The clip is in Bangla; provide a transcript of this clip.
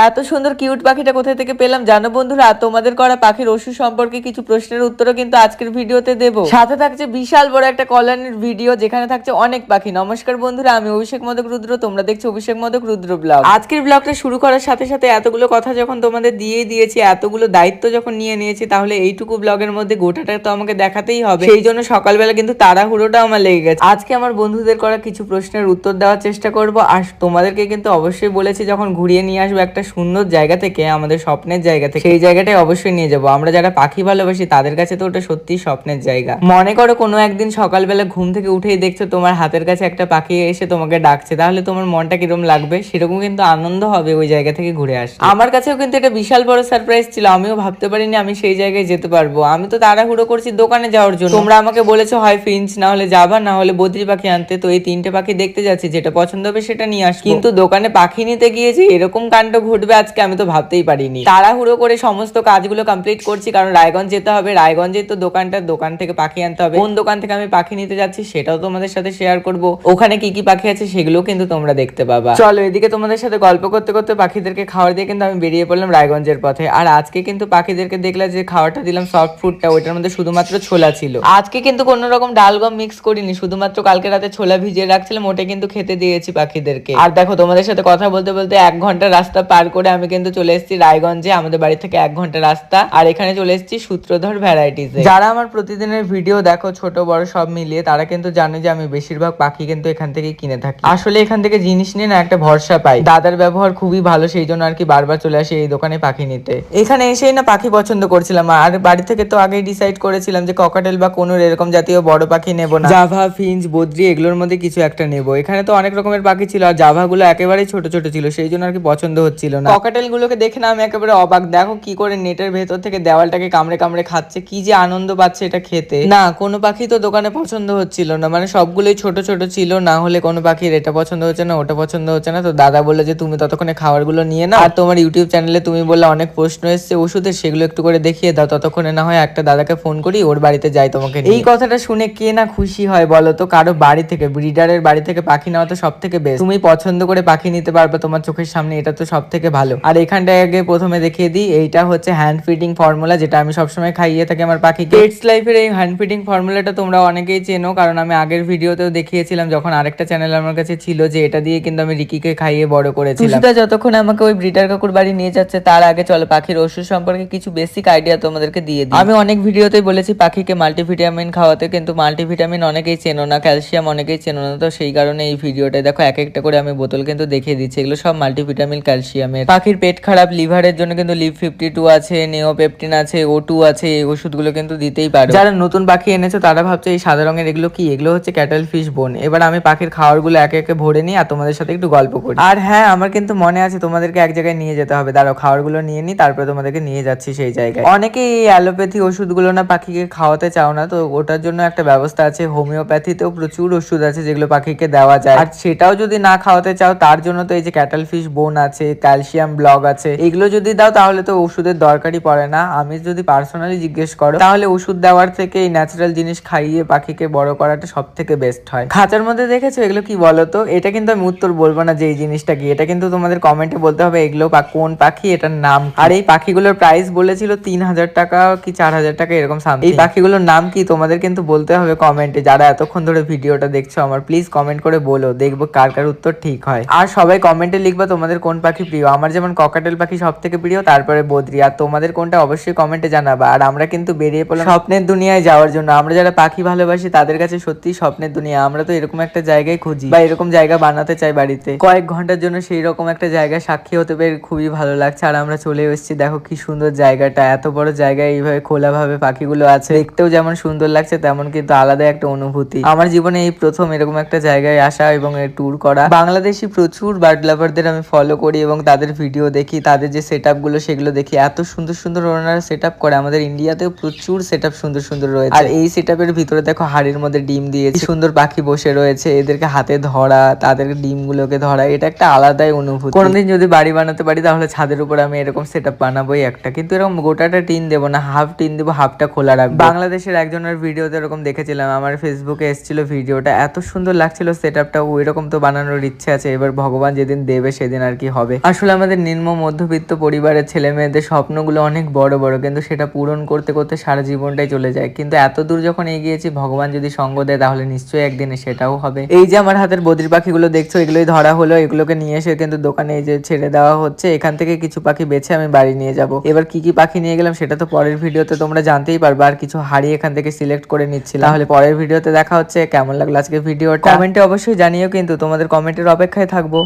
এত সুন্দর কিউট পাখিটা কোথা থেকে পেলাম জানো বন্ধুরা? তোমাদের করা পাখির ওষুধ সম্পর্কে কিছু প্রশ্নের উত্তরও কিন্তু আজকের ভিডিওতে দেব। সাথে থাকছে বিশাল বড় একটা কল্যাণের ভিডিও, যেখানে থাকছে অনেক পাখি। নমস্কার বন্ধুরা, আমি অভিষেক মোদক রুদ্র, তোমরা দেখছো অভিষেক মোদক রুদ্র ব্লগ। আজকের ব্লগটা শুরু করার সাথে সাথে এতগুলো কথা যখন তোমাদের দিয়েই দিয়েছি, এতগুলো দায়িত্ব যখন নিয়ে নিয়েছি, তাহলে এইটুকু ব্লগের মধ্যে গোটাটা তো আমাকে দেখাতেই হবে। সেই জন্য সকালবেলা কিন্তু তাড়াহুড়োটা আমার লেগে গেছে। আজকে আমার বন্ধুদের করা কিছু প্রশ্নের উত্তর দেওয়ার চেষ্টা করব। আর তোমাদেরকে কিন্তু অবশ্যই বলেছি, যখন ঘুরিয়ে নিয়ে আসবো একটা সুন্দর জায়গা থেকে, আমাদের স্বপ্নের জায়গা থেকে, সেই জায়গাটাই অবশ্যই নিয়ে যাবো। আমরা যারা পাখি ভালোবাসি তাদের কাছে তো ওটা সত্যি স্বপ্নের জায়গা। মনে করো কোনো একদিন সকালবেলা ঘুম থেকে উঠেই দেখছো তোমার হাতের কাছে একটা পাখি এসে তোমাকে ডাকছে, তাহলে তোমার মনটা কিরকম লাগবে? সেরকম কিন্তু আনন্দ হবে ওই জায়গা থেকে ঘুরে আসতে। আমার কাছেও কিন্তু এটা বিশাল বড় সারপ্রাইজ ছিল। আমিও ভাবতে পারিনি আমি সেই জায়গায় যেতে পারবো। আমি তো তাড়াহুড়ো করছি দোকানে যাওয়ার জন্য। তোমরা আমাকে বলেছো হয় ফিঞ্চ, না হলে জাভা, না হলে বদ্রি পাখি আনতে। তো এই তিনটে পাখি দেখতে যাচ্ছি, যেটা পছন্দ হবে সেটা নিয়ে আসবো। কিন্তু দোকানে পাখি নিতে গিয়েছি এরকম কাণ্ড ঘটবে আজকে আমি তো ভাবতেই পারিনি। তাড়াহুড়ো করে সমস্ত কাজগুলো কমপ্লিট করছি, কারণ রায়গঞ্জ যেতে হবে। রায়গঞ্জে তো দোকান থেকে পাখি আনতে হবে। কোন দোকান থেকে আমি পাখি নিতে যাচ্ছি সেটাও তোমাদের সাথে শেয়ার করব। ওখানে কি কি পাখি আছে সেগুলো কিন্তু তোমরা দেখতে পাবা। চলো, এদিকে তোমাদের সাথে গল্প করতে করতে পাখিদেরকে খাবার দিয়ে কিন্তু আমি বেরিয়ে পড়লাম রায়গঞ্জের পথে। আর আজকে কিন্তু পাখিদেরকে দেখলে যে খাবারটা দিলাম সফট ফুডটা, ওইটার মধ্যে শুধুমাত্র ছোলা ছিল। আজকে কিন্তু কোনো রকম ডাল গম মিক্স করিনি, শুধুমাত্র কালকে রাতে ছোলা ভিজিয়ে রাখছিলাম, ওটা কিন্তু খেতে দিয়েছি পাখিদেরকে। আর দেখো, তোমাদের সাথে কথা বলতে বলতে 1 ঘন্টা রাস্তা পার করে আমি কিন্তু চলে এসেছি রায়গঞ্জে। আমাদের বাড়ি থেকে 1 ঘন্টা রাস্তা। আর এখানে চলে এসেছি সূত্রধর ভ্যারাইটিসে। যারা আমার প্রতিদিনের ভিডিও দেখো ছোট বড় সব মিলিয়ে, তারা কিন্তু জানে যে আমি বেশিরভাগ পাখি কিন্তু এখান থেকে কিনে থাকি। আসলে এখান থেকে জিনিস নিয়ে না একটা ভরসা পাই। দাদার ব্যবহার খুবই ভালো, সেই জন্য আর কি বারবার চলে আসি এই দোকানে পাখি নিতে। এখানে এসেই না পাখি পছন্দ করছিলাম। আর বাড়ি থেকে তো আগেই ডিসাইড করেছিলাম যে ককাটেল বা কোনোর এরকম জাতীয় বড় পাখি নেব না, জাভা, ফিঞ্চ, বদ্রি এগুলোর মধ্যে কিছু একটা নেব। এখানে তো অনেক রকমের পাখি ছিল, আর জাভা গুলো একেবারেই ছোট ছোট ছিল, সেই জন্য আর কি পছন্দ হচ্ছিল না। ককাটেল গুলোকে দেখে না আমি একেবারে অবাক। দেখো কি করে নেটের ভেতর থেকে দেওয়ালটাকে কামড়ে কামড়ে খাচ্ছে, কি যে আনন্দ পাচ্ছে এটা খেতে। না, কোনো পাখি তো দোকানে পছন্দ হচ্ছিল না, মানে সবগুলোই ছোট ছোট ছিল। না হলে কোনো পাখির এটা পছন্দ হচ্ছে না, ওটা পছন্দ হচ্ছে না। তো দাদা বললো যে তুমি ততক্ষণে খাবার গুলো নিয়ে নাও, আর তোমার ইউটিউব চ্যানেলে তুমি বললে অনেক প্রশ্ন এসছে ওষুধের, সেগুলো একটু করে দেখিয়ে দাও। ততক্ষণে না হয় একটা দাদাকে ফোন করি, ওর বাড়িতে যাই তোমাকে। এই কথাটা শুনে কে না খুশি হয় বলো তো? কারো বাড়ি থেকে, ব্রিডারের বাড়ি থেকে পাখি নেওয়া তো সব থেকে বেস্ট। তুমি পছন্দ করে পাখি নিতে পারবে তোমার চোখের সামনে, এটা তো সব থেকে ভালো। আর এখানটায় আগে প্রথমে দেখিয়ে দিই, এইটা হচ্ছে হ্যান্ড ফিডিং ফর্মুলা, যেটা আমি সবসময় খাইয়ে থাকি আমার পাখিকে। পেটস লাইফের এই হ্যান্ড ফিডিং ফর্মুলাটা তোমরা অনেকেই চেনো, কারণ আমি আগের ভিডিওতেও দেখিয়েছিলাম যখন আরেকটা চ্যানেল আমার কাছে ছিল, যে এটা দিয়ে কিন্তু আমি রিকিকে খাইয়ে বড় করেছিলাম। যতক্ষণ আমাকে ওই ব্রিডার কাকুর বাড়ি নিয়ে যাচ্ছে, তার আগে চলো পাখির ওষুধ সম্পর্কে কিছু বেসিক আইডিয়া তোমাদেরকে দিয়ে দিই। আমি অনেক ভিডিওতেই বলেছি পাখিকে মাল্টিভিটামিন খাওয়াতে, কিন্তু মাল্টিভিটামিন অনেকেই চেনো না, ক্যালসিয়াম অনেকেই চেনো না। তো সেই কারণে এই ভিডিওটা দেখো এক একটা করে আমি বোতল কিন্তু দেখিয়ে দিচ্ছি। এগুলো সব মাল্টিভিটামিন ক্যালসিয়ামের। পাখির পেট খারাপ, লিভারের জন্য কিন্তু লিভ 52 আছে, নেওপেপটিন আছে, O2 আছে। এই ওষুধগুলো কিন্তু দিতেই পারো। যারা নতুন পাখি এনেছো তারা ভাবছে এই সাদা রঙের এগুলো কি? এগুলো হচ্ছে ক্যাটেল ফিশ বোন। এবার আমি পাখির খাবারগুলো একে একে ভরে নিই আর তোমাদের সাথে একটু গল্প করি। আর হ্যাঁ, আমার কিন্তু মনে আছে তোমাদেরকে এক জায়গায় নিয়ে যেতে হবে। দাঁড়াও, খাবারগুলো নিয়ে নিই, তারপরে তোমাদেরকে নিয়ে যাচ্ছি সেই জায়গায়। অনেকেই এই অ্যালোপ্যাথি ওষুধগুলো না পাখিকে খাওয়াতে চাও না, তো ওটার জন্য একটা ব্যবস্থা আছে। হোমিওপ্যাথিতেও প্রচুর ওষুধ আছে যেগুলো পাখিকে দেওয়া যায়। আর সেটাও যদি না খাওয়াতে চাও, তার জন্য তো এই যে ক্যাটেল ফিশ বোন আছে, ক্যালসিয়াম ব্লক আছে, এগুলো যদি দাও তাহলে তো ওষুধের দরকারই পড়ে না। আমি যদি পার্সোনালি জিজ্ঞেস করো, তাহলে ওষুধ দেওয়ার থেকে এই ন্যাচারাল জিনিস খাইয়ে পাখিকে বড় করাটা সব থেকে বেস্ট হয়। খাঁচার মধ্যে দেখেছো এগুলো কি বলো তো? এটা কিন্তু আমি উত্তর বলবো না যে এই জিনিসটা কি, এটা কিন্তু তোমাদের কমেন্টে বলতে হবে এগুলো কোন পাখি, এটার নাম। আর এই পাখিগুলোর প্রাইস বলেছিল 3000 টাকা কি 4000 টাকা এরকম সামথিং। এই পাখিগুলোর নাম কি তোমাদের কিন্তু বলতে হবে কমেন্টে। যারা এতক্ষণ ধরে ভিডিওটা দেখছো আমার, প্লিজ কমেন্ট করে বলো, দেখবো কার কার উত্তর ঠিক হয়। আর সবাই কমেন্টে লিখবা তোমাদের কোন পাখি প্রিয়। আমার যেমন ককাটেল পাখি সব থেকে প্রিয়, তারপরে বদ্রি। আর তোমাদের কোনটা অবশ্যই কমেন্টে জানাবা। আর আমরা কিন্তু বেরিয়ে পড়লাম স্বপ্নের দুনিয়ায় যাওয়ার জন্য। আমরা যারা পাখি ভালোবাসি তাদের কাছে সত্যি স্বপ্নের দুনিয়া। আমরা তো এরকম একটা জায়গায় খুঁজি বা এরকম জায়গা বানাতে চাই বাড়িতে। কয়েক ঘন্টার জন্য সেই রকম একটা জায়গায় সাক্ষী হতে পেরে খুবই ভালো লাগছে। আর আমরা চলে এসেছি, দেখো কি সুন্দর জায়গাটা। এত বড় জায়গায় এইভাবে খোলাভাবে পাখিগুলো আছে, দেখতেও যেমন সুন্দর লাগছে তেমন কিন্তু আলাদা একটা অনুভূতি। আমার জীবনে এই প্রথম এরকম একটা জায়গায় আসা এবং এর ট্যুর করা। বাংলাদেশি প্রচুর বার্ড লাভারদের আমি ফলো করি এবং তাদের ভিডিও দেখি, তাদের যে সেট আপ গুলো সেগুলো দেখি। এত সুন্দর সুন্দর ওনারা সেট আপ করে। আমাদের ইন্ডিয়াতেও প্রচুর সেট আপ সুন্দর সুন্দর রয়েছে। আর এই সেট আপের ভিতরে দেখো হাড়ির মধ্যে ডিম দিয়েছে, সুন্দর পাখি বসে রয়েছে, এদেরকে হাতে ধরা, তাদের ডিম গুলোকে ধরা, এটা একটা আলাদাই অনুভূতি। কোনোদিন যদি বাড়ি বানাতে পারি তাহলে ছাদের উপর আমি এরকম সেট আপ বানাবোই একটা, কিন্তু এরকম গোটাটা টিন দেবো না, হাফ টিন দেবো, হাফটা খোলা রাখবো। বাংলাদেশের একজনের ভিডিওতে এরকম দেখেছিলাম, আমার ফেসবুকে এসেছিল ভিডিওটা, এত সুন্দর লাগছিল সেট আপটা। ওই রকম তো বানানোর ইচ্ছে আছে, এবার ভগবান যেদিন দেবে সেদিন আর কি হবে। আসলে আমাদের নিম্ন মধ্যবিত্ত পরিবারের ছেলে মেয়েদের স্বপ্নগুলো অনেক বড় বড়, কিন্তু সেটা পূরণ করতে করতে সারা জীবনটাই চলে যায়। কিন্তু এত দূর যখন এগিয়েছি, ভগবান যদি সঙ্গ দেয় তাহলে নিশ্চয়ই একদিনে সেটাও হবে। এই যে আমার হাতের বদ্রি পাখিগুলো দেখছো, এগুলোই ধরা হলো। এগুলোকে নিয়ে এসে কিন্তু দোকানে এই যে ছেড়ে দেওয়া হচ্ছে। এখান থেকে কিছু পাখি বেছে আমি বাড়ি নিয়ে যাব। এবার কি কি পাখি নিয়ে গেলাম সেটা তো পরের ভিডিওতে তোমরা জানতেই পারবে। আর কিছু হাড়ি এখান থেকে সিলেক্ট করে নিচ্ছিলাম। তাহলে পরের ভিডিওতে দেখা হচ্ছে। কেমন লাগলো আজকে ভিডিওটা কমেন্টে অবশ্যই জানিও, কিন্তু তোমাদের কমেন্টের অপেক্ষায় থাকবো।